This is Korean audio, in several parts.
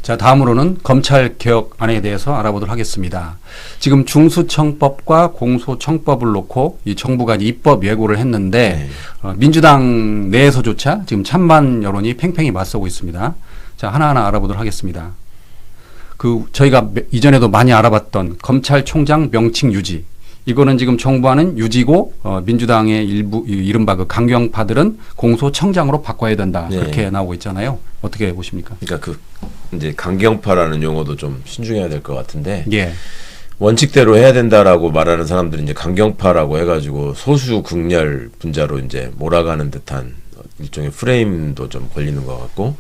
자, 다음으로는 검찰 개혁안에 대해서 알아보도록 하겠습니다. 지금 중수청법과 공소청법을 놓고 이 정부가 입법 예고를 했는데 민주당 내에서조차 지금 찬반 여론이 팽팽히 맞서고 있습니다. 자, 하나하나 알아보도록 하겠습니다. 저희가 이전에도 많이 알아봤던 검찰총장 명칭 유지. 이거는 지금 정부안은 유지고 민주당의 일부 이른바 그 강경파들은 공소청장으로 바꿔야 된다. 그렇게 나오고 있잖아요. 어떻게 보십니까? 그러니까 이제 강경파라는 용어도 좀 신중해야 될 것 같은데 예. 원칙대로 해야 된다라고 말하는 사람들이 이제 강경파라고 해가지고 소수 극렬 분자로 이제 몰아가는 듯한 일종의 프레임도 좀 걸리는 것 같고,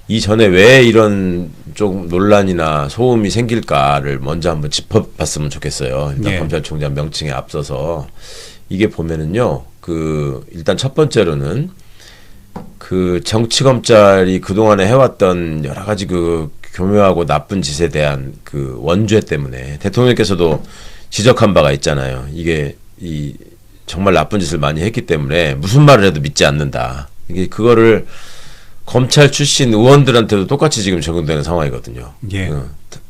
이전에 왜 이런 좀 논란이나 소음이 생길까를 먼저 한번 짚어봤으면 좋겠어요. 일단 검찰총장 명칭에 앞서서 이게 보면은요, 일단 첫 번째로는 정치검찰이 그동안에 해왔던 여러 가지 교묘하고 나쁜 짓에 대한 원죄 때문에 대통령께서도 지적한 바가 있잖아요. 이게 정말 나쁜 짓을 많이 했기 때문에 무슨 말을 해도 믿지 않는다. 이게 그거를 검찰 출신 의원들한테도 똑같이 지금 적용되는 상황이거든요. 예.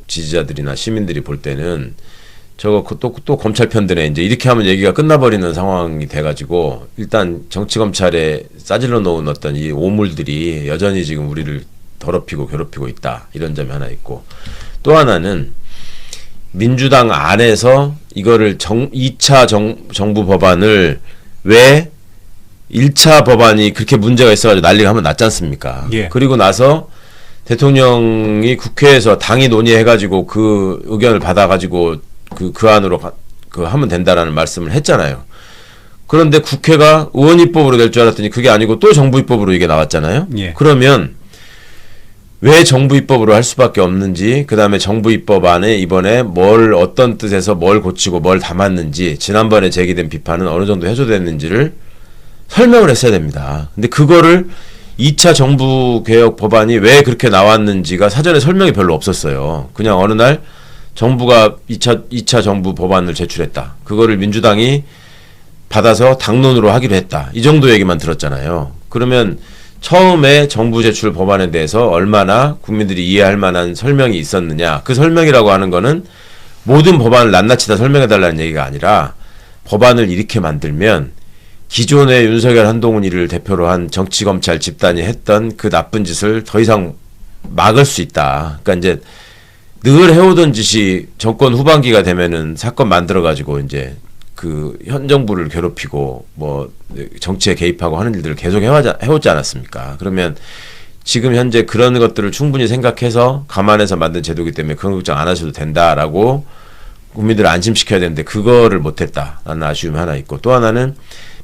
지지자들이나 시민들이 볼 때는 또 검찰 편드네, 이제 이렇게 하면 얘기가 끝나버리는 상황이 돼가지고 일단 정치검찰에 싸질러 놓은 어떤 이 오물들이 여전히 지금 우리를 더럽히고 괴롭히고 있다, 이런 점이 하나 있고, 또 하나는 민주당 안에서 이거를 2차 정부 법안을 왜 1차 법안이 그렇게 문제가 있어가지고 난리가 한번 났지 않습니까? 예. 그리고 나서 대통령이 국회에서 당이 논의해가지고 그 의견을 받아가지고 그 안으로 하면 된다라는 말씀을 했잖아요. 그런데 국회가 의원 입법으로 될 줄 알았더니 그게 아니고 또 정부 입법으로 이게 나왔잖아요. 예. 그러면 왜 정부 입법으로 할 수밖에 없는지, 그 다음에 정부 입법안에 이번에 어떤 뜻에서 뭘 고치고 뭘 담았는지, 지난번에 제기된 비판은 어느 정도 해소됐는지를 설명을 했어야 됩니다. 근데 그거를 2차 정부 개혁 법안이 왜 그렇게 나왔는지가 사전에 설명이 별로 없었어요. 그냥 어느 날 정부가 2차 정부 법안을 제출했다. 그거를 민주당이 받아서 당론으로 하기로 했다. 이 정도 얘기만 들었잖아요. 그러면 처음에 정부 제출 법안에 대해서 얼마나 국민들이 이해할 만한 설명이 있었느냐. 그 설명이라고 하는 거는 모든 법안을 낱낱이 다 설명해달라는 얘기가 아니라, 법안을 이렇게 만들면 기존의 윤석열 한동훈이를 대표로 한 정치검찰 집단이 했던 그 나쁜 짓을 더 이상 막을 수 있다. 그러니까 이제 늘 해오던 짓이 정권 후반기가 되면은 사건 만들어가지고 이제 현 정부를 괴롭히고 정치에 개입하고 하는 일들을 계속 해오지 않았습니까? 그러면 지금 현재 그런 것들을 충분히 생각해서 감안해서 만든 제도이기 때문에 그런 걱정 안 하셔도 된다라고 국민들을 안심시켜야 되는데 그거를 못했다라는 아쉬움이 하나 있고, 또 하나는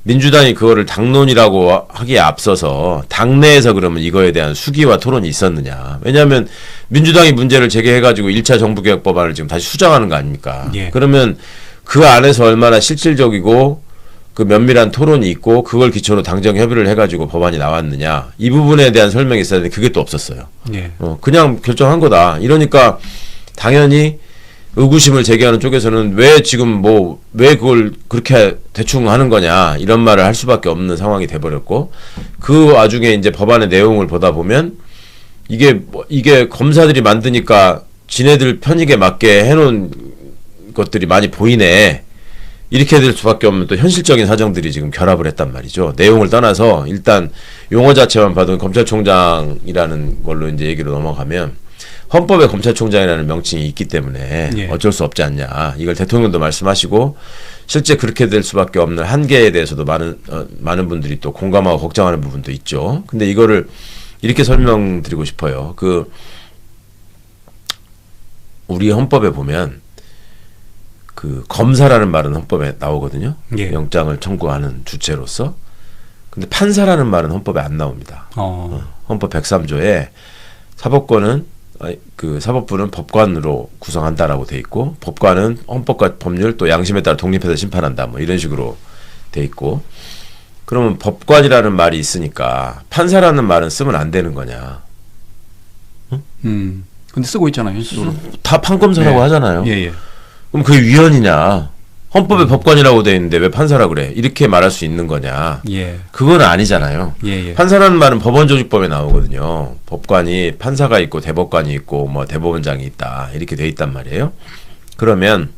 민주당이 그거를 당론이라고 하기에 앞서서 당내에서 그러면 이거에 대한 수기와 토론이 있었느냐. 왜냐하면 민주당이 문제를 제기해가지고 1차 정부개혁 법안을 지금 다시 수정하는 거 아닙니까? 예. 그러면 그 안에서 얼마나 실질적이고 면밀한 토론이 있고 그걸 기초로 당정 협의를 해가지고 법안이 나왔느냐. 이 부분에 대한 설명이 있어야 되는데 그게 또 없었어요. 예. 그냥 결정한 거다. 이러니까 당연히 의구심을 제기하는 쪽에서는 왜 지금 왜 그걸 그렇게 대충 하는 거냐, 이런 말을 할 수밖에 없는 상황이 돼버렸고, 그 와중에 이제 법안의 내용을 보다 보면 이게 검사들이 만드니까 지네들 편익에 맞게 해놓은 것들이 많이 보이네, 이렇게 될 수밖에 없는 또 현실적인 사정들이 지금 결합을 했단 말이죠. 내용을 떠나서 일단 용어 자체만 봐도 검찰총장이라는 걸로 이제 얘기로 넘어가면 헌법에 검찰총장이라는 명칭이 있기 때문에 어쩔 수 없지 않냐. 이걸 대통령도 말씀하시고 실제 그렇게 될 수밖에 없는 한계에 대해서도 많은 분들이 또 공감하고 걱정하는 부분도 있죠. 근데 이거를 이렇게 설명드리고 싶어요. 우리 헌법에 보면 검사라는 말은 헌법에 나오거든요. 예. 영장을 청구하는 주체로서. 근데 판사라는 말은 헌법에 안 나옵니다. 헌법 103조에 사법부는 법관으로 구성한다라고 돼 있고, 법관은 헌법과 법률 또 양심에 따라 독립해서 심판한다, 이런 식으로 돼 있고, 그러면 법관이라는 말이 있으니까 판사라는 말은 쓰면 안 되는 거냐? 근데 쓰고 있잖아요, 현실적으로. 다 판검사라고 하잖아요. 예. 그럼 그게 위헌이냐? 헌법에 법관이라고 돼 있는데 왜 판사라 그래? 이렇게 말할 수 있는 거냐? 예. 그건 아니잖아요. 예. 판사라는 말은 법원조직법에 나오거든요. 법관이 판사가 있고 대법관이 있고 뭐 대법원장이 있다 이렇게 돼 있단 말이에요. 그러면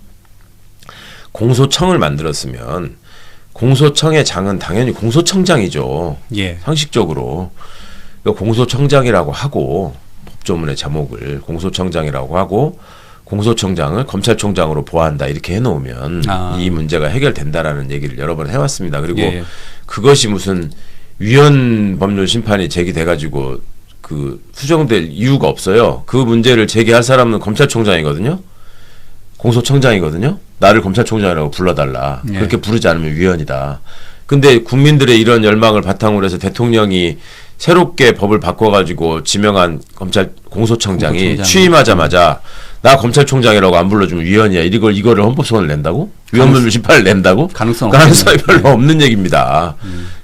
공소청을 만들었으면 공소청의 장은 당연히 공소청장이죠. 예. 상식적으로 공소청장이라고 하고 법조문의 제목을 공소청장이라고 하고 공소청장을 검찰총장으로 보완한다 이렇게 해놓으면 이 문제가 해결된다라는 얘기를 여러 번 해왔습니다. 그리고 예. 그것이 무슨 위헌 법률 심판이 제기돼가지고 그 수정될 이유가 없어요. 그 문제를 제기할 사람은 검찰총장이거든요. 공소청장이거든요. 나를 검찰총장이라고 불러달라. 예. 그렇게 부르지 않으면 위헌이다. 근데 국민들의 이런 열망을 바탕으로 해서 대통령이 새롭게 법을 바꿔가지고 지명한 공소청장이 취임하자마자 나 검찰총장이라고 안 불러주면 위헌이야. 이거를 헌법소원을 낸다고? 위헌법률 심판을 낸다고? 가능성이 별로 없는 얘기입니다.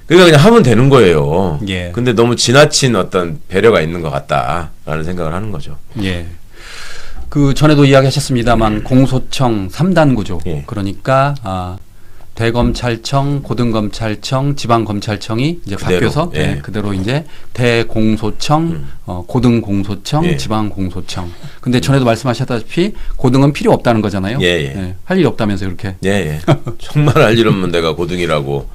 그러니까 그냥 하면 되는 거예요. 예. 근데 너무 지나친 어떤 배려가 있는 것 같다라는 생각을 하는 거죠. 예. 그 전에도 이야기하셨습니다만 공소청 3단 구조. 예. 그러니까 대검찰청, 고등검찰청, 지방검찰청이 이제 그대로, 바뀌어서 예. 그대로 이제 대공소청, 고등공소청, 예. 지방공소청. 근데 전에도 말씀하셨다시피 고등은 필요 없다는 거잖아요. 예. 할 일이 없다면서 이렇게. 예. 정말 할 일 없는 데가 고등이라고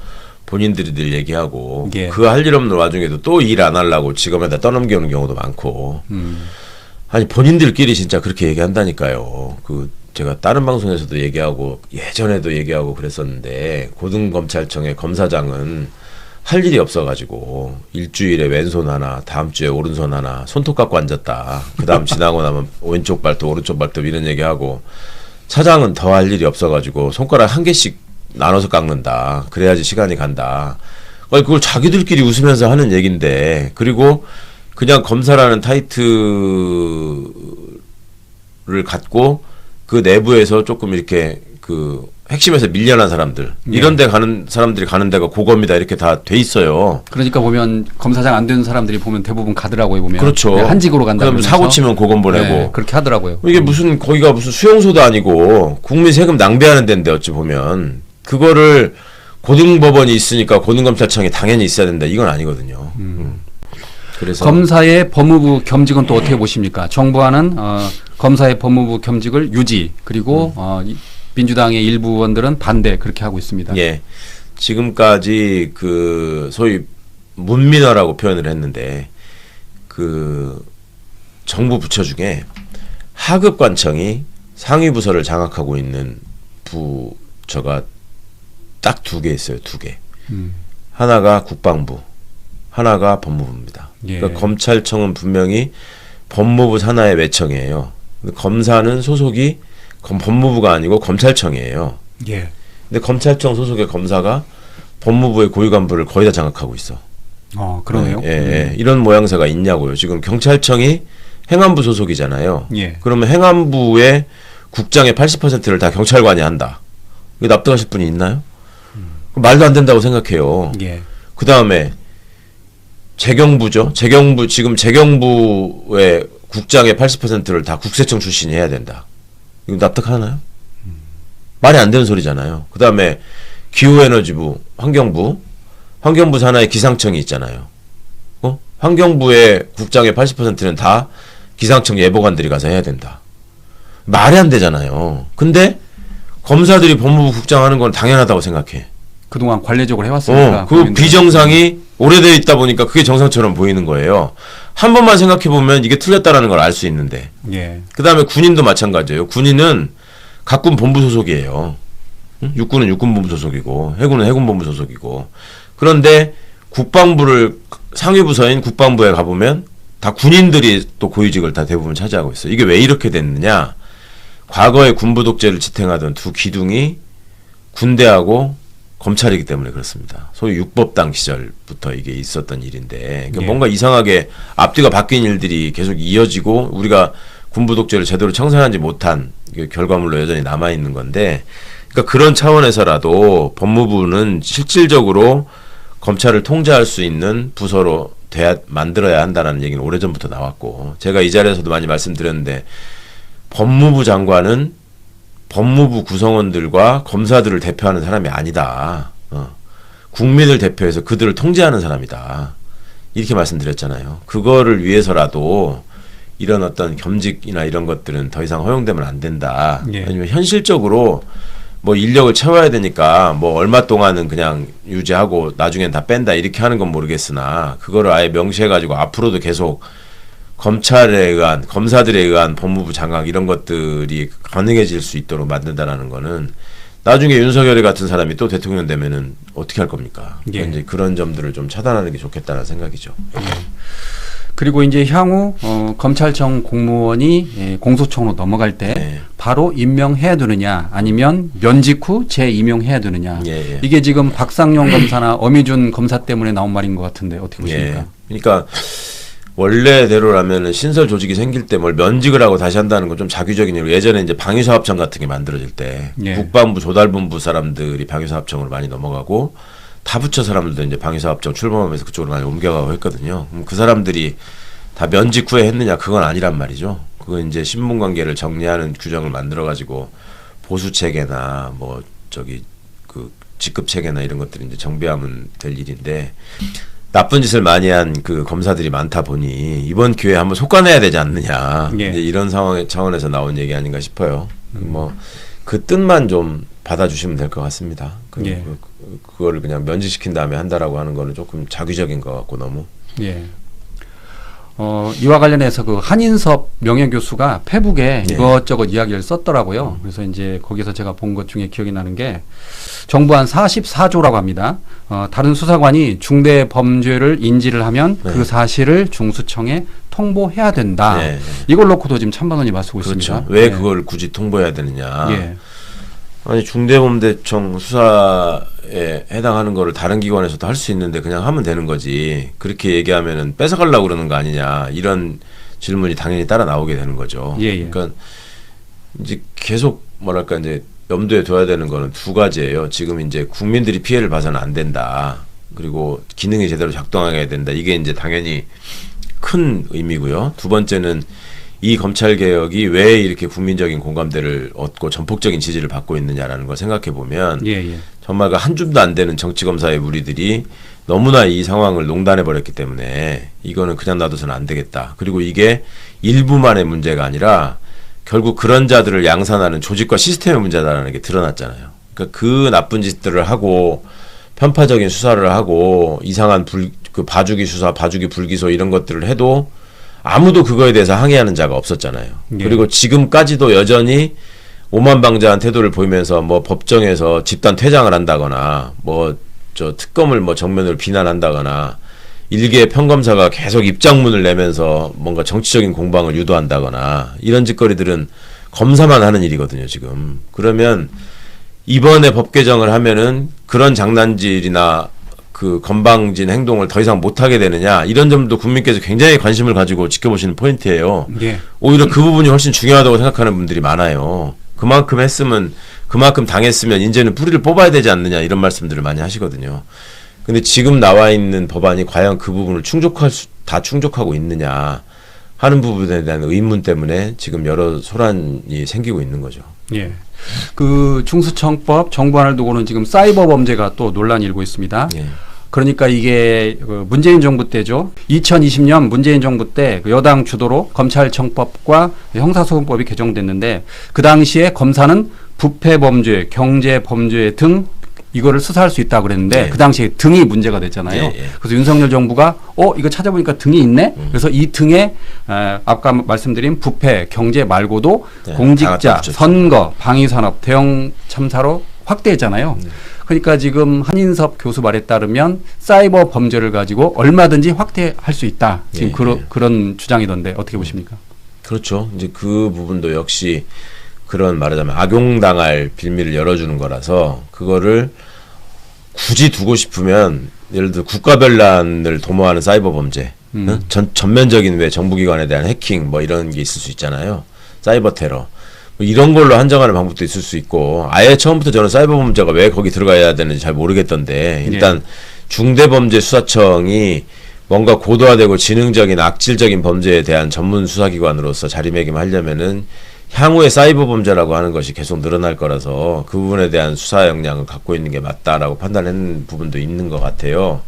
본인들이 얘기하고 예. 그 할 일 없는 와중에도 또 일 안 하려고 직업에다 떠넘기는 경우도 많고. 아니 본인들끼리 진짜 그렇게 얘기한다니까요. 제가 다른 방송에서도 얘기하고 예전에도 얘기하고 그랬었는데 고등검찰청의 검사장은 할 일이 없어가지고 일주일에 왼손 하나, 다음 주에 오른손 하나, 손톱 갖고 앉았다. 그 다음 지나고 나면 왼쪽 발톱, 오른쪽 발톱 이런 얘기하고 차장은 더 할 일이 없어가지고 손가락 한 개씩 나눠서 깎는다. 그래야지 시간이 간다. 그걸 자기들끼리 웃으면서 하는 얘기인데 그리고 그냥 검사라는 타이틀을 갖고 그 내부에서 조금 이렇게 그 핵심에서 밀려난 사람들 이런 데 가는 사람들이 가는 데가 고검이다 이렇게 다 돼 있어요. 그러니까 보면 검사장 안 되는 사람들이 보면 대부분 가더라고요. 보면 그렇죠. 한직으로 간다. 그다음에 사고 치면 고검 보내고 그렇게 하더라고요. 이게 무슨 거기가 무슨 수용소도 아니고 국민 세금 낭비하는 데인데 어찌 보면 그거를 고등법원이 있으니까 고등검찰청이 당연히 있어야 된다 이건 아니거든요. 그래서 검사의 법무부 겸직은 또 어떻게 보십니까? 정부와는 검사의 법무부 겸직을 유지 그리고 민주당의 일부 의원들은 반대 그렇게 하고 있습니다. 예, 지금까지 그 소위 문민화라고 표현을 했는데 그 정부 부처 중에 하급관청이 상위 부서를 장악하고 있는 부처가 딱 2개 있어요. 2개. 하나가 국방부, 하나가 법무부입니다. 예. 그러니까 검찰청은 분명히 법무부 산하의 외청이에요. 근데 검사는 소속이 법무부가 아니고 검찰청이에요. 예. 근데 검찰청 소속의 검사가 법무부의 고위 간부를 거의 다 장악하고 있어. 그러네요. 예. 이런 모양새가 있냐고요. 지금 경찰청이 행안부 소속이잖아요. 예. 그러면 행안부의 국장의 80%를 다 경찰관이 한다. 이거 납득하실 분이 있나요? 말도 안 된다고 생각해요. 예. 그 다음에 재경부죠. 지금 재경부의 국장의 80%를 다 국세청 출신이 해야 된다. 이거 납득하나요? 말이 안 되는 소리잖아요. 그 다음에 기후에너지부, 환경부 산하에 기상청이 있잖아요. 환경부의 국장의 80%는 다 기상청 예보관들이 가서 해야 된다. 말이 안 되잖아요. 근데 검사들이 법무부 국장 하는 건 당연하다고 생각해. 그동안 관례적으로 해왔으니까. 그 비정상이 오래되어 있다 보니까 그게 정상처럼 보이는 거예요. 한 번만 생각해 보면 이게 틀렸다라는 걸 알 수 있는데. 예. 그 다음에 군인도 마찬가지예요. 군인은 각군 본부 소속이에요. 육군은 육군 본부 소속이고 해군은 해군 본부 소속이고. 그런데 국방부를 상위 부서인 국방부에 가보면 다 군인들이 또 고위직을 다 대부분 차지하고 있어요. 이게 왜 이렇게 됐느냐? 과거에 군부 독재를 지탱하던 두 기둥이 군대하고 검찰이기 때문에 그렇습니다. 소위 육법당 시절부터 이게 있었던 일인데 그러니까 뭔가 이상하게 앞뒤가 바뀐 일들이 계속 이어지고 우리가 군부 독재를 제대로 청산하지 못한 결과물로 여전히 남아있는 건데 그러니까 그런 차원에서라도 법무부는 실질적으로 검찰을 통제할 수 있는 부서로 만들어야 한다는 얘기는 오래전부터 나왔고 제가 이 자리에서도 많이 말씀드렸는데 법무부 장관은 법무부 구성원들과 검사들을 대표하는 사람이 아니다. 국민을 대표해서 그들을 통제하는 사람이다. 이렇게 말씀드렸잖아요. 그거를 위해서라도 이런 어떤 겸직이나 이런 것들은 더 이상 허용되면 안 된다. 예. 아니면 현실적으로 뭐 인력을 채워야 되니까 뭐 얼마 동안은 그냥 유지하고 나중엔 다 뺀다 이렇게 하는 건 모르겠으나 그거를 아예 명시해가지고 앞으로도 계속 검찰에 의한 검사들에 의한 법무부 장악 이런 것들이 가능해질 수 있도록 만든다라는 거는 나중에 윤석열 같은 사람이 또 대통령 되면은 어떻게 할 겁니까? 예. 이제 그런 점들을 좀 차단하는 게 좋겠다는 생각이죠. 그리고 이제 향후 검찰청 공무원이 공소청으로 넘어갈 때 네. 바로 임명해야 되느냐 아니면 면직 후 재임용해야 되느냐 예, 예. 이게 지금 박상용 검사나 어미준 검사 때문에 나온 말인 것 같은데 어떻게 보십니까? 예. 그러니까 원래대로라면은 신설 조직이 생길 때 뭘 면직을 하고 다시 한다는 건 좀 자규적인 일이고 예전에 이제 방위사업청 같은 게 만들어질 때 예. 국방부 조달본부 사람들이 방위사업청으로 많이 넘어가고 타부처 사람들도 이제 방위사업청 출범하면서 그쪽으로 많이 옮겨가고 했거든요. 그 사람들이 다 면직 후에 했느냐 그건 아니란 말이죠. 그건 이제 신분관계를 정리하는 규정을 만들어 가지고 보수 체계나 뭐 저기 그 직급 체계나 이런 것들이 이제 정비하면 될 일인데 나쁜 짓을 많이 한 그 검사들이 많다 보니 이번 기회에 한번 속아내야 되지 않느냐. 예. 이제 이런 상황 차원에서 나온 얘기 아닌가 싶어요. 뭐 그 뜻만 좀 받아주시면 될 것 같습니다. 예. 그거를 그냥 면직시킨 다음에 한다라고 하는 거는 조금 자규적인 것 같고 너무. 예. 이와 관련해서 그 한인섭 명예교수가 페북에 예. 이것저것 이야기를 썼더라고요. 그래서 이제 거기서 제가 본 것 중에 기억이 나는 게 정부안 44조라고 합니다. 다른 수사관이 중대 범죄를 인지를 하면 네. 그 사실을 중수청에 통보해야 된다. 네. 이걸 놓고도 지금 찬반론이 맞서고 그렇죠. 있습니다. 왜 예. 그걸 굳이 통보해야 되느냐. 예. 아니 중대범죄청 수사에 해당하는 거를 다른 기관에서도 할 수 있는데 그냥 하면 되는 거지. 그렇게 얘기하면은 뺏어가려고 그러는 거 아니냐. 이런 질문이 당연히 따라 나오게 되는 거죠. 예, 예. 그러니까 이제 계속 뭐랄까 이제 염두에 둬야 되는 거는 두 가지예요. 지금 이제 국민들이 피해를 봐서는 안 된다. 그리고 기능이 제대로 작동하게 된다. 이게 이제 당연히 큰 의미고요. 두 번째는 이 검찰 개혁이 왜 이렇게 국민적인 공감대를 얻고 전폭적인 지지를 받고 있느냐라는 걸 생각해 보면 예, 예. 정말 그 한 줌도 안 되는 정치 검사의 무리들이 너무나 이 상황을 농단해 버렸기 때문에 이거는 그냥 놔둬서는 안 되겠다. 그리고 이게 일부만의 문제가 아니라 결국 그런 자들을 양산하는 조직과 시스템의 문제다라는 게 드러났잖아요. 그러니까 그 나쁜 짓들을 하고 편파적인 수사를 하고 이상한 그 봐주기 수사, 봐주기 불기소 이런 것들을 해도 아무도 그거에 대해서 항의하는 자가 없었잖아요. 예. 그리고 지금까지도 여전히 오만방자한 태도를 보이면서 뭐 법정에서 집단 퇴장을 한다거나 뭐 저 특검을 뭐 정면으로 비난한다거나 일개 평검사가 계속 입장문을 내면서 뭔가 정치적인 공방을 유도한다거나 이런 짓거리들은 검사만 하는 일이거든요, 지금. 그러면 이번에 법 개정을 하면은 그런 장난질이나 그 건방진 행동을 더 이상 못하게 되느냐 이런 점도 국민께서 굉장히 관심을 가지고 지켜보시는 포인트예요. 예. 오히려 그 부분이 훨씬 중요하다고 생각하는 분들이 많아요. 그만큼 했으면 그만큼 당했으면 이제는 뿌리를 뽑아야 되지 않느냐 이런 말씀들을 많이 하시거든요. 근데 지금 나와 있는 법안이 과연 그 부분을 다 충족하고 있느냐 하는 부분에 대한 의문 때문에 지금 여러 소란이 생기고 있는 거죠. 예. 그 중수청법 정부안을 두고는 지금 사이버 범죄가 또 논란이 일고 있습니다. 예. 그러니까 이게 그 문재인 정부 때죠. 2020년 문재인 정부 때 그 여당 주도로 검찰청법과 형사소송법이 개정됐는데 그 당시에 검사는 부패 범죄, 경제 범죄 등 이거를 수사할 수 있다고 그랬는데 네. 그 당시에 등이 문제가 됐잖아요. 예, 예. 그래서 윤석열 정부가 이거 찾아보니까 등이 있네. 그래서 이 등에 아까 말씀드린 부패, 경제 말고도 네, 다 공직자, 갖다 붙였죠. 선거, 방위산업, 대형 참사로 확대했잖아요. 그러니까 지금 한인섭 교수 말에 따르면 사이버 범죄를 가지고 얼마든지 확대할 수 있다. 지금 예, 그런 주장이던데 어떻게 보십니까? 그렇죠. 이제 그 부분도 역시 그런 말하자면 악용당할 빌미를 열어주는 거라서 그거를 굳이 두고 싶으면 예를 들어 국가별난을 도모하는 사이버 범죄, 전면적인 왜 정부기관에 대한 해킹 뭐 이런 게 있을 수 있잖아요. 사이버 테러. 뭐 이런 걸로 한정하는 방법도 있을 수 있고 아예 처음부터 저는 사이버 범죄가 왜 거기 들어가야 되는지 잘 모르겠던데 일단 중대범죄수사청이 뭔가 고도화되고 지능적인 악질적인 범죄에 대한 전문 수사기관으로서 자리매김하려면은 향후에 사이버 범죄라고 하는 것이 계속 늘어날 거라서 그 부분에 대한 수사 역량을 갖고 있는 게 맞다라고 판단하는 부분도 있는 것 같아요.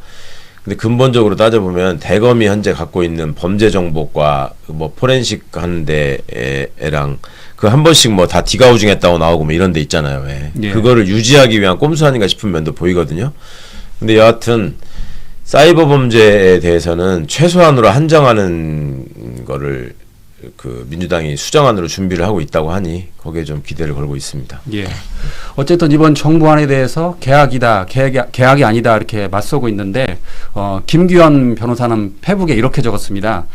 근데 근본적으로 따져보면 대검이 현재 갖고 있는 범죄 정보과 뭐 포렌식 하는 데랑 그 한 번씩 뭐 다 디가우징했다고 나오고 뭐 이런 데 있잖아요. 왜. 예. 그거를 유지하기 위한 꼼수 아닌가 싶은 면도 보이거든요. 근데 여하튼 사이버 범죄에 대해서는 최소한으로 한정하는 거를 그 민주당이 수정안으로 준비를 하고 있다고 하니 거기에 좀 기대를 걸고 있습니다. 예. 어쨌든 이번 정부안에 대해서 개혁이다, 개혁이 아니다 이렇게 맞서고 있는데 김규현 변호사는 페북에 이렇게 적었습니다.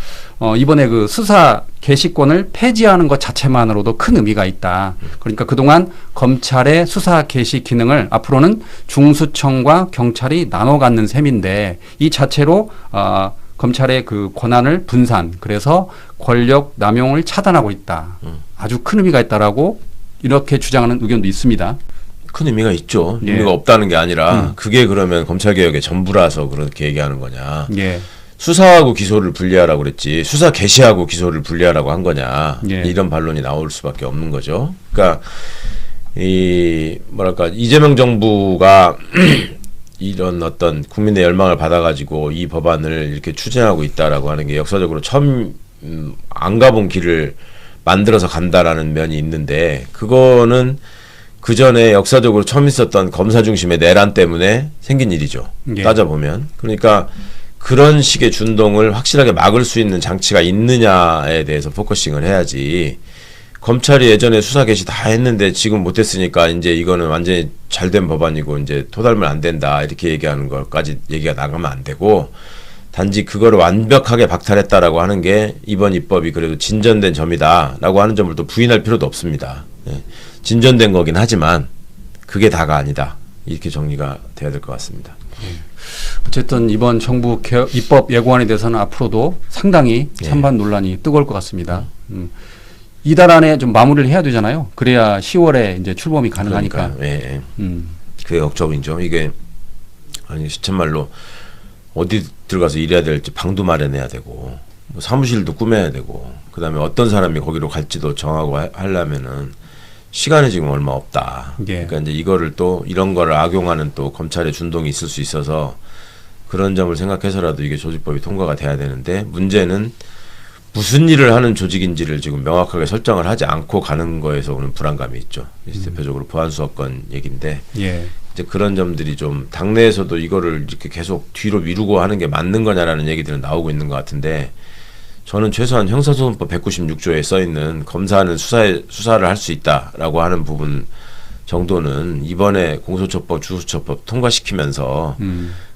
이번에 그 수사 개시권을 폐지하는 것 자체만으로도 큰 의미가 있다. 그러니까 그동안 검찰의 수사 개시 기능을 앞으로는 중수청과 경찰이 나눠 갖는 셈인데 이 자체로 검찰의 그 권한을 분산, 그래서 권력 남용을 차단하고 있다. 아주 큰 의미가 있다라고 이렇게 주장하는 의견도 있습니다. 큰 의미가 있죠. 예. 의미가 없다는 게 아니라 그게 그러면 검찰개혁의 전부라서 그렇게 얘기하는 거냐. 예. 수사하고 기소를 분리하라고 그랬지 수사 개시하고 기소를 분리하라고 한 거냐. 예. 이런 반론이 나올 수밖에 없는 거죠. 그러니까 이 뭐랄까 이재명 정부가 이런 어떤 국민의 열망을 받아가지고 이 법안을 이렇게 추진하고 있다라고 하는 게 역사적으로 처음 안 가본 길을 만들어서 간다라는 면이 있는데 그거는 그 전에 역사적으로 처음 있었던 검사 중심의 내란 때문에 생긴 일이죠. 예. 따져보면. 그러니까 그런 식의 준동을 확실하게 막을 수 있는 장치가 있느냐에 대해서 포커싱을 해야지. 검찰이 예전에 수사 개시 다 했는데 지금 못했으니까 이제 이거는 완전히 잘된 법안이고 이제 토달면 안 된다 이렇게 얘기하는 것까지 얘기가 나가면 안 되고 단지 그거를 완벽하게 박탈했다라고 하는 게 이번 입법이 그래도 진전된 점이다라고 하는 점을 또 부인할 필요도 없습니다. 예. 진전된 거긴 하지만 그게 다가 아니다 이렇게 정리가 돼야 될 것 같습니다. 어쨌든 이번 정부 개혁, 입법 예고안에 대해서는 앞으로도 상당히 찬반 논란이 뜨거울 것 같습니다. 이달 안에 좀 마무리를 해야 되잖아요. 그래야 10월에 이제 출범이 가능하니까. 그러니까, 예. 그게 걱정이죠. 이게 아니 시쳇말로 어디 들어가서 일해야 될지 방도 마련해야 되고 뭐 사무실도 꾸며야 되고 그다음에 어떤 사람이 거기로 갈지도 정하고 하려면은 시간이 지금 얼마 없다. 예. 그러니까 이제 이거를 또 이런 거를 악용하는 또 검찰의 준동이 있을 수 있어서 그런 점을 생각해서라도 이게 조직법이 통과가 돼야 되는데 문제는 무슨 일을 하는 조직인지를 지금 명확하게 설정을 하지 않고 가는 거에서 오는 불안감이 있죠. 대표적으로 보안수사권 얘기인데 예. 이제 그런 점들이 좀 당내에서도 이거를 이렇게 계속 뒤로 미루고 하는 게 맞는 거냐라는 얘기들은 나오고 있는 것 같은데 저는 최소한 형사소송법 196조에 써 있는 검사는 수사를 할 수 있다라고 하는 부분 정도는 이번에 공소처법, 주수처법 통과시키면서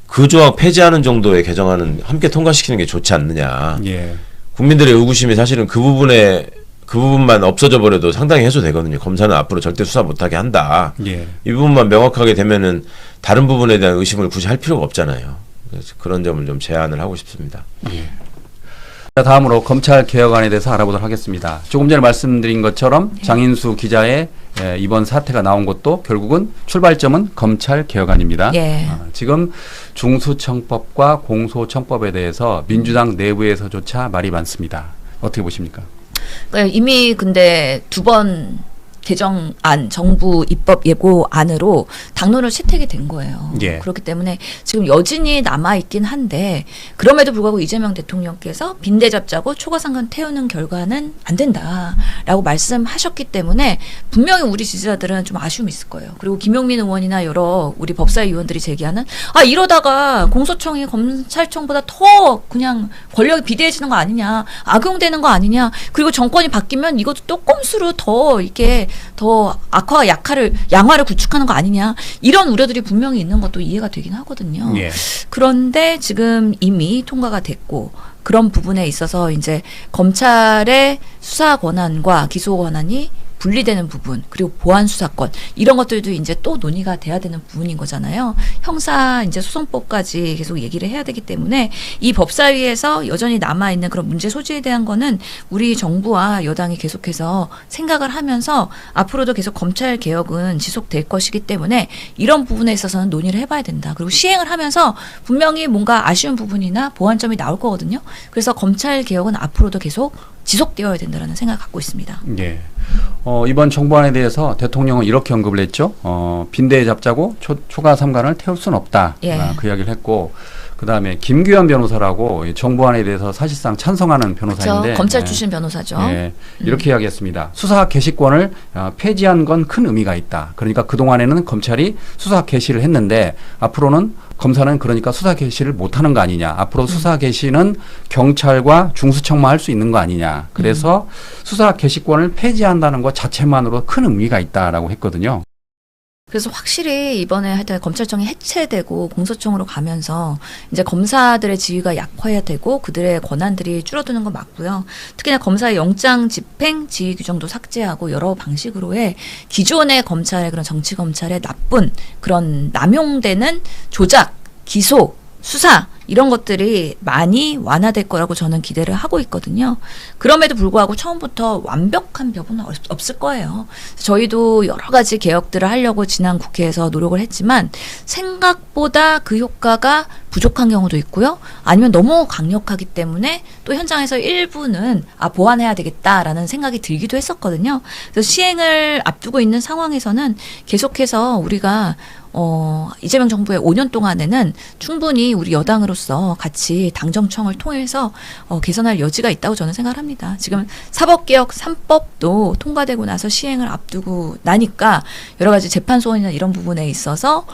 그 조항 폐지하는 정도의 개정안은 함께 통과시키는 게 좋지 않느냐. 예. 국민들의 의구심이 사실은 그 부분만 없어져 버려도 상당히 해소되거든요. 검사는 앞으로 절대 수사 못하게 한다. 예. 이 부분만 명확하게 되면은 다른 부분에 대한 의심을 굳이 할 필요가 없잖아요. 그래서 그런 점을 좀 제안을 하고 싶습니다. 예. 자, 다음으로 검찰 개혁안에 대해서 알아보도록 하겠습니다. 조금 전에 말씀드린 것처럼 장인수 기자의 이번 사태가 나온 것도 결국은 출발점은 검찰 개혁안입니다. 예. 지금 중수청법과 공소청법에 대해서 민주당 내부에서조차 말이 많습니다. 어떻게 보십니까? 그러니까 이미 근데 두 번 개정안, 정부 입법 예고안으로 당론을 채택이 된 거예요. 예. 그렇기 때문에 지금 여진이 남아있긴 한데 그럼에도 불구하고 이재명 대통령께서 빈대 잡자고 초과상관 태우는 결과는 안 된다라고 말씀하셨기 때문에 분명히 우리 지지자들은 좀 아쉬움이 있을 거예요. 그리고 김용민 의원이나 여러 우리 법사위 의원들이 제기하는 이러다가 공소청이 검찰청보다 더 그냥 권력이 비대해지는 거 아니냐, 악용되는 거 아니냐, 그리고 정권이 바뀌면 이것도 또 꼼수로 더 이게 더 악화와 양화를 구축하는 거 아니냐, 이런 우려들이 분명히 있는 것도 이해가 되긴 하거든요. 예. 그런데 지금 이미 통과가 됐고 그런 부분에 있어서 이제 검찰의 수사 권한과 기소 권한이 분리되는 부분, 그리고 보안 수사권 이런 것들도 이제 또 논의가 돼야 되는 부분인 거잖아요. 형사 이제 소송법까지 계속 얘기를 해야 되기 때문에 이 법사위에서 여전히 남아 있는 그런 문제 소지에 대한 거는 우리 정부와 여당이 계속해서 생각을 하면서 앞으로도 계속 검찰 개혁은 지속될 것이기 때문에 이런 부분에 있어서는 논의를 해봐야 된다. 그리고 시행을 하면서 분명히 뭔가 아쉬운 부분이나 보완점이 나올 거거든요. 그래서 검찰 개혁은 앞으로도 계속 지속되어야 된다는 생각을 갖고 있습니다. 예. 이번 정부안에 대해서 대통령은 이렇게 언급을 했죠. 빈대에 잡자고 초과 삼관을 태울 수는 없다. 예. 그 이야기를 했고, 그 다음에 김규현 변호사라고 이 정부안에 대해서 사실상 찬성하는 변호사인데, 그렇죠. 검찰 출신 변호사죠. 예, 이렇게 이야기했습니다. 수사 개시권을 폐지한 건 큰 의미가 있다. 그러니까 그동안에는 검찰이 수사 개시를 했는데 앞으로는 검사는 그러니까 수사 개시를 못하는 거 아니냐. 앞으로 수사 개시는 경찰과 중수청만 할 수 있는 거 아니냐. 그래서 수사 개시권을 폐지한다는 것 자체만으로 큰 의미가 있다라고 했거든요. 그래서 확실히 이번에 하여튼 검찰청이 해체되고 공소청으로 가면서 이제 검사들의 지위가 약화되고 그들의 권한들이 줄어드는 건 맞고요. 특히나 검사의 영장 집행 지위 규정도 삭제하고 여러 방식으로의 기존의 검찰의 그런 정치 검찰의 나쁜 그런 남용되는 조작, 기소, 수사 이런 것들이 많이 완화될 거라고 저는 기대를 하고 있거든요. 그럼에도 불구하고 처음부터 완벽한 법은 없을 거예요. 저희도 여러 가지 개혁들을 하려고 지난 국회에서 노력을 했지만 생각보다 그 효과가 부족한 경우도 있고요. 아니면 너무 강력하기 때문에 또 현장에서 일부는 보완해야 되겠다라는 생각이 들기도 했었거든요. 그래서 시행을 앞두고 있는 상황에서는 계속해서 우리가 이재명 정부의 5년 동안에는 충분히 우리 여당으로서 같이 당정청을 통해서 개선할 여지가 있다고 저는 생각을 합니다. 지금 사법개혁 3법도 통과되고 나서 시행을 앞두고 나니까 여러 가지 재판 소원이나 이런 부분에 있어서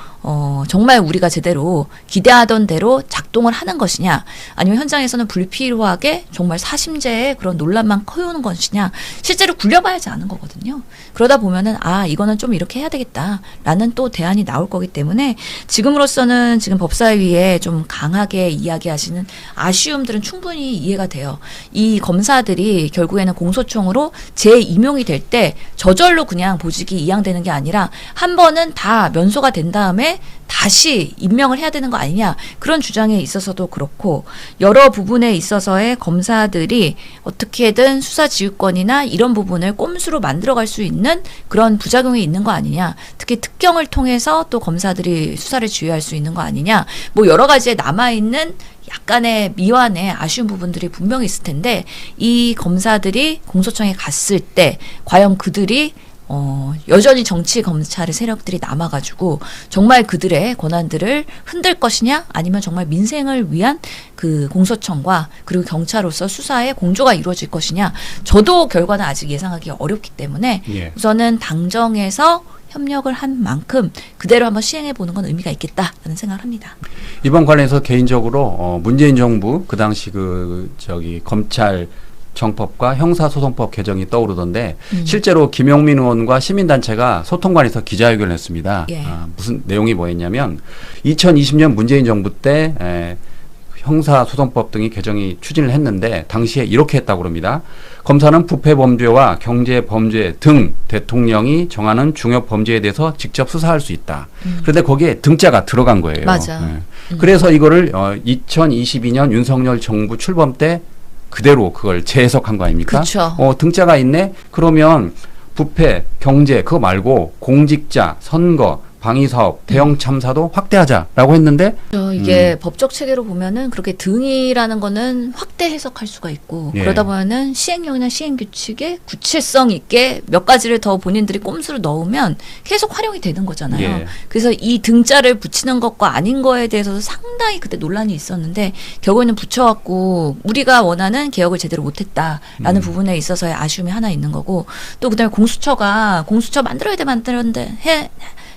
정말 우리가 제대로 기대하던 대로 작동을 하는 것이냐 아니면 현장에서는 불필요하게 정말 사심제의 그런 논란만 커오는 것이냐 실제로 굴려봐야지 아는 거거든요. 그러다 보면은 이거는 좀 이렇게 해야 되겠다라는 또 대안이 나올 거기 때문에 지금으로서는 지금 법사위에 좀 강하게 이야기하시는 아쉬움들은 충분히 이해가 돼요. 이 검사들이 결국에는 공소청으로 재임용이 될 때 저절로 그냥 보직이 이양되는 게 아니라 한 번은 다 면소가 된 다음에 다시 임명을 해야 되는 거 아니냐 그런 주장에 있어서도 그렇고 여러 부분에 있어서의 검사들이 어떻게든 수사지휘권이나 이런 부분을 꼼수로 만들어갈 수 있는 그런 부작용이 있는 거 아니냐 특히 특경을 통해서 또 검사들이 수사를 지휘할 수 있는 거 아니냐 뭐 여러 가지에 남아있는 약간의 미완의 아쉬운 부분들이 분명히 있을 텐데 이 검사들이 공소청에 갔을 때 과연 그들이 여전히 정치 검찰의 세력들이 남아가지고 정말 그들의 권한들을 흔들 것이냐 아니면 정말 민생을 위한 그 공소청과 그리고 경찰로서 수사의 공조가 이루어질 것이냐 저도 결과는 아직 예상하기 어렵기 때문에 우선은 당정에서 협력을 한 만큼 그대로 한번 시행해 보는 건 의미가 있겠다라는 생각을 합니다. 이번 관련해서 개인적으로 문재인 정부 그 당시 검찰 정법과 형사소송법 개정이 떠오르던데 실제로 김용민 의원과 시민단체가 소통관에서 기자회견을 했습니다. 무슨 내용이 뭐였냐면 2020년 문재인 정부 때 형사소송법 등이 개정이 추진을 했는데 당시에 이렇게 했다고 합니다. 검사는 부패범죄와 경제범죄 등 대통령이 정하는 중요범죄에 대해서 직접 수사할 수 있다. 그런데 거기에 등자가 들어간 거예요. 맞아. 그래서 이거를 2022년 윤석열 정부 출범 때 그대로 그걸 재해석한 거 아닙니까? 그렇죠. 등자가 있네. 그러면 부패, 경제 그거 말고 공직자, 선거, 방위사업, 대형 참사도 확대하자라고 했는데 이게 법적 체계로 보면은 그렇게 등이라는 거는 확대 해석할 수가 있고 그러다 보면은 시행령이나 시행규칙에 구체성 있게 몇 가지를 더 본인들이 꼼수로 넣으면 계속 활용이 되는 거잖아요. 그래서 이 등자를 붙이는 것과 아닌 거에 대해서도 상당히 그때 논란이 있었는데 결국에는 붙여갖고 우리가 원하는 개혁을 제대로 못했다라는 부분에 있어서의 아쉬움이 하나 있는 거고 또 그다음에 공수처 만들어야 돼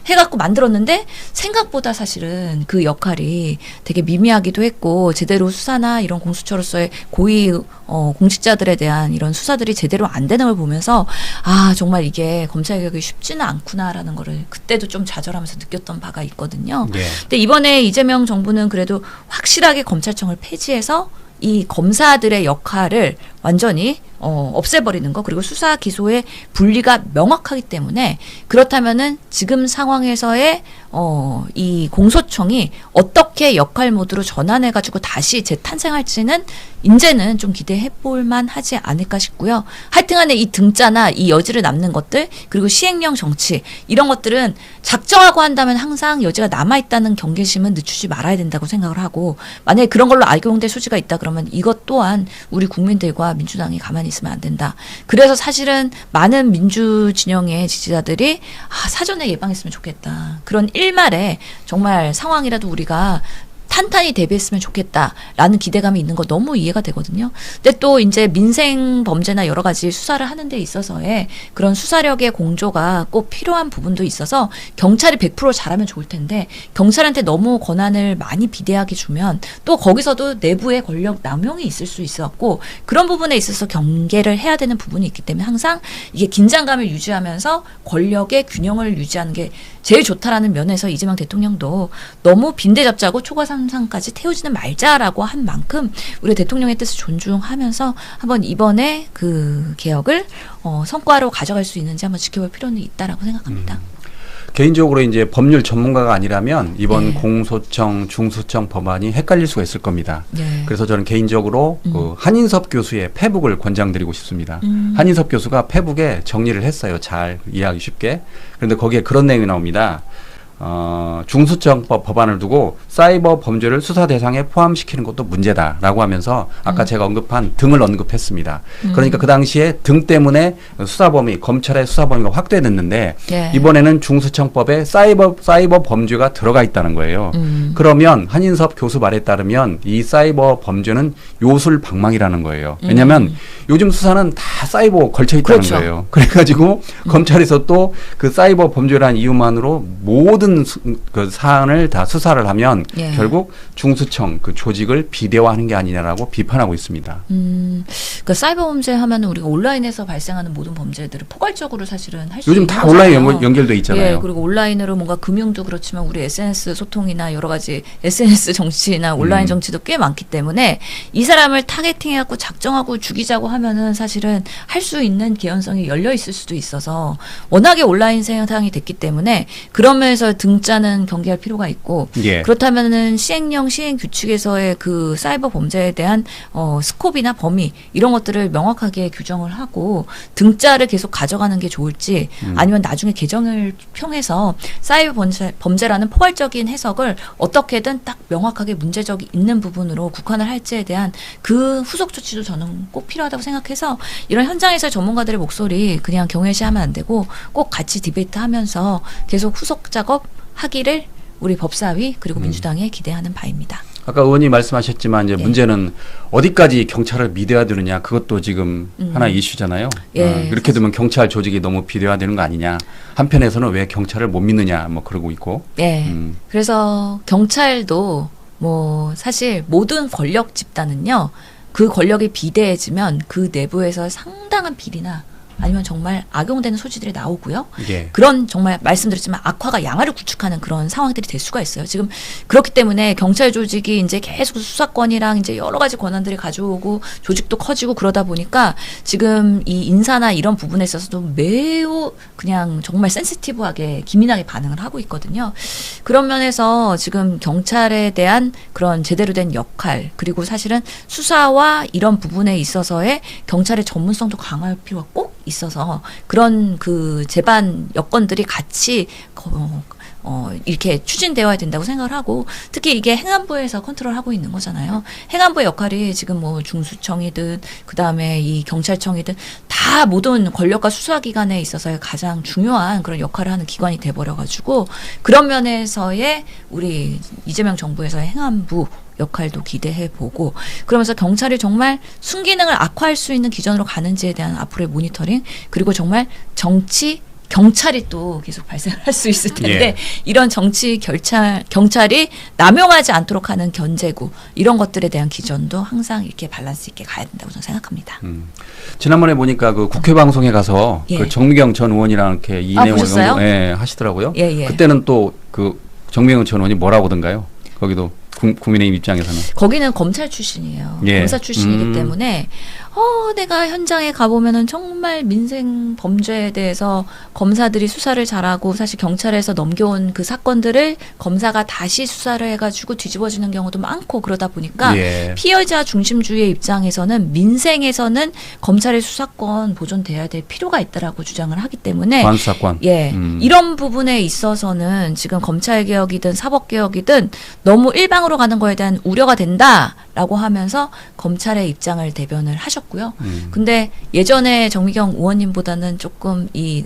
해갖고 만들었는데 생각보다 사실은 그 역할이 되게 미미하기도 했고 제대로 수사나 이런 공수처로서의 고위 공직자들에 대한 이런 수사들이 제대로 안 되는 걸 보면서 정말 이게 검찰개혁이 쉽지는 않구나라는 거를 그때도 좀 좌절하면서 느꼈던 바가 있거든요. 근데 이번에 이재명 정부는 그래도 확실하게 검찰청을 폐지해서 이 검사들의 역할을 완전히 없애버리는 거 그리고 수사 기소의 분리가 명확하기 때문에 그렇다면은 지금 상황에서의 이 공소청이 어떻게 역할 모드로 전환해가지고 다시 재탄생할지는 이제는 좀 기대해볼만 하지 않을까 싶고요. 하여튼간에 이 등자나 이 여지를 남는 것들 그리고 시행령 정치 이런 것들은 작정하고 한다면 항상 여지가 남아있다는 경계심은 늦추지 말아야 된다고 생각을 하고 만약에 그런 걸로 악용될 소지가 있다 그러면 이것 또한 우리 국민들과 민주당이 가만히 있으면 안 된다. 그래서 사실은 많은 민주 진영의 지지자들이 사전에 예방했으면 좋겠다. 그런 일말에 정말 상황이라도 우리가 탄탄히 대비했으면 좋겠다라는 기대감이 있는 거 너무 이해가 되거든요. 근데 또 이제 민생 범죄나 여러 가지 수사를 하는 데 있어서의 그런 수사력의 공조가 꼭 필요한 부분도 있어서 경찰이 100% 잘하면 좋을 텐데 경찰한테 너무 권한을 많이 비대하게 주면 또 거기서도 내부의 권력 남용이 있을 수 있었고 그런 부분에 있어서 경계를 해야 되는 부분이 있기 때문에 항상 이게 긴장감을 유지하면서 권력의 균형을 유지하는 게 제일 좋다라는 면에서 이재명 대통령도 너무 빈대잡자고 초과삼상까지 태우지는 말자라고 한 만큼 우리 대통령의 뜻을 존중하면서 한번 이번에 그 개혁을 성과로 가져갈 수 있는지 한번 지켜볼 필요는 있다라고 생각합니다. 개인적으로 이제 법률 전문가가 아니라면 이번 공소청, 중수청 법안이 헷갈릴 수가 있을 겁니다. 그래서 저는 개인적으로 그 한인섭 교수의 페북을 권장드리고 싶습니다. 한인섭 교수가 페북에 정리를 했어요. 잘 이해하기 쉽게. 그런데 거기에 그런 내용이 나옵니다. 중수청법 법안을 두고 사이버 범죄를 수사 대상에 포함시키는 것도 문제다라고 하면서 아까 제가 언급한 등을 언급했습니다. 그러니까 그 당시에 등 때문에 검찰의 수사 범위가 확대됐는데 이번에는 중수청법에 사이버 범죄가 들어가 있다는 거예요. 그러면 한인섭 교수 말에 따르면 이 사이버 범죄는 요술방망이라는 거예요. 왜냐하면 요즘 수사는 다 사이버 걸쳐 있다는 거예요. 그래가지고 검찰에서 또 그 사이버 범죄라는 이유만으로 모든 그 사안을 다 수사를 하면 결국 중수청 그 조직을 비대화하는 게 아니냐라고 비판하고 있습니다. 그러니까 사이버 범죄 하면 우리가 온라인에서 발생하는 모든 범죄들을 포괄적으로 사실은 할 수 요즘 있는 다 거잖아요. 온라인 연결돼 있잖아요. 그리고 온라인으로 뭔가 금융도 그렇지만 우리 SNS 소통이나 여러 가지 SNS 정치나 온라인 정치도 꽤 많기 때문에 이 사람을 타겟팅해갖고 작정하고 죽이자고 하면은 사실은 할 수 있는 개연성이 열려 있을 수도 있어서 워낙에 온라인 세상이 됐기 때문에 그런 면에서 등자는 경계할 필요가 있고 그렇다면은 시행령 시행 규칙에서의 그 사이버 범죄에 대한 스콥이나 범위 이런 것들을 명확하게 규정을 하고 등자를 계속 가져가는 게 좋을지 아니면 나중에 개정을 평해서 사이버 범죄라는 포괄적인 해석을 어떻게든 딱 명확하게 문제적이 있는 부분으로 국한을 할지에 대한 그 후속 조치도 저는 꼭 필요하다고 생각해서 이런 현장에서 전문가들의 목소리 그냥 경외시하면 안 되고 꼭 같이 디베이트하면서 계속 후속 작업 하기를 우리 법사위 그리고 민주당에 기대하는 바입니다. 아까 의원님 말씀하셨지만 이제 문제는 어디까지 경찰을 믿어야 되느냐 그것도 지금 하나의 이슈잖아요. 이렇게 되면 경찰 조직이 너무 비대화되는 거 아니냐. 한편에서는 왜 경찰을 못 믿느냐 뭐 그러고 있고. 그래서 경찰도 뭐 사실 모든 권력 집단은요. 그 권력이 비대해지면 그 내부에서 상당한 비리나 아니면 정말 악용되는 소지들이 나오고요. 그런 정말 말씀드렸지만 악화가 양화를 구축하는 그런 상황들이 될 수가 있어요. 지금 그렇기 때문에 경찰 조직이 이제 계속 수사권이랑 이제 여러 가지 권한들이 가져오고 조직도 커지고 그러다 보니까 지금 이 인사나 이런 부분에 있어서도 매우 그냥 정말 센시티브하게 기민하게 반응을 하고 있거든요. 그런 면에서 지금 경찰에 대한 그런 제대로 된 역할 그리고 사실은 수사와 이런 부분에 있어서의 경찰의 전문성도 강화할 필요가 꼭 있어서 그런 그 재반 여건들이 같이 이렇게 추진되어야 된다고 생각을 하고 특히 이게 행안부에서 컨트롤하고 있는 거잖아요. 행안부의 역할이 지금 뭐 중수청이든 그다음에 이 경찰청이든 다 모든 권력과 수사기관에 있어서 가장 중요한 그런 역할을 하는 기관이 돼버려가지고 그런 면에서의 우리 이재명 정부에서의 행안부 역할도 기대해보고 그러면서 경찰이 정말 순기능을 악화할 수 있는 기전으로 가는지에 대한 앞으로의 모니터링 그리고 정말 경찰이 또 계속 발생할 수 있을 텐데 이런 경찰이 남용하지 않도록 하는 견제구 이런 것들에 대한 기전도 항상 이렇게 밸런스 있게 가야 된다고 저는 생각합니다. 지난번에 보니까 그 국회 방송에 가서 그 정미경 전 의원이랑 이렇게 이 내용을 하시더라고요. 그때는 또 그 정미경 전 의원이 뭐라고 하던가요? 거기도 국민의힘 입장에서는 거기는 검찰 출신이에요. 검사 출신이기 때문에 내가 현장에 가보면은 정말 민생 범죄에 대해서 검사들이 수사를 잘하고 사실 경찰에서 넘겨온 그 사건들을 검사가 다시 수사를 해가지고 뒤집어지는 경우도 많고 그러다 보니까 예. 피해자 중심주의의 입장에서는 민생에서는 검찰의 수사권 보존돼야 될 필요가 있다라고 주장을 하기 때문에 보안수사권. 예, 이런 부분에 있어서는 지금 검찰개혁이든 사법개혁이든 너무 일방으로 가는 거에 대한 우려가 된다라고 하면서 검찰의 입장을 대변을 하셨고요. 근데 예전에 정미경 의원님보다는 조금 이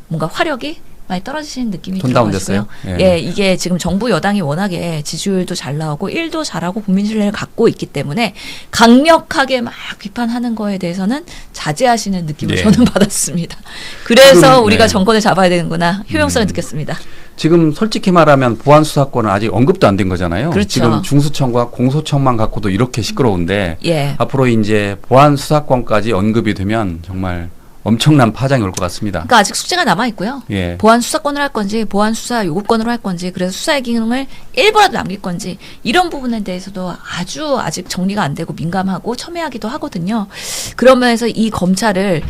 뭔가 화력이 많이 떨어지시는 느낌이 톤 다운 들어가지고요. 됐어요? 예, 이게 지금 정부 여당이 워낙에 지지율도 잘 나오고 일도 잘하고 국민 신뢰를 갖고 있기 때문에 강력하게 막 비판하는 거에 대해서는 자제하시는 느낌을 예. 저는 받았습니다. 그래서 지금, 우리가 네. 정권을 잡아야 되는구나 효용성을 느꼈습니다. 지금 솔직히 말하면 보안수사권은 아직 언급도 안 된 거잖아요. 그렇죠. 지금 중수청과 공소청만 갖고도 이렇게 시끄러운데 예. 앞으로 이제 보안수사권까지 언급이 되면 정말 엄청난 파장이 올 것 같습니다. 그러니까 아직 숙제가 남아 있고요. 예. 보안 수사권을 할 건지 보안 수사 요구권으로 할 건지 그래서 수사의 기능을 일부라도 남길 건지 이런 부분에 대해서도 아주 아직 정리가 안 되고 민감하고 첨예하기도 하거든요. 그러면서 이 검찰을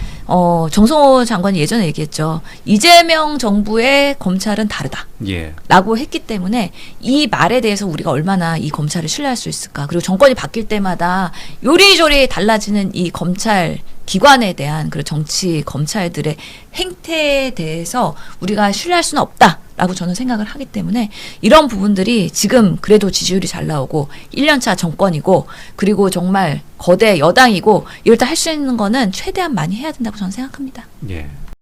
정성호 장관이 예전에 얘기했죠. 이재명 정부의 검찰은 다르다. 예. 라고 했기 때문에 이 말에 대해서 우리가 얼마나 이 검찰을 신뢰할 수 있을까. 그리고 정권이 바뀔 때마다 요리조리 달라지는 이 검찰 기관에 대한 그 정치 검찰들의 행태에 대해서 우리가 신뢰할 수는 없다라고 저는 생각을 하기 때문에 이런 부분들이 지금 그래도 지지율이 잘 나오고 1년차 정권이고 그리고 정말 거대 여당이고 이럴 때 할 수 있는 거는 최대한 많이 해야 된다고 저는 생각합니다. 예.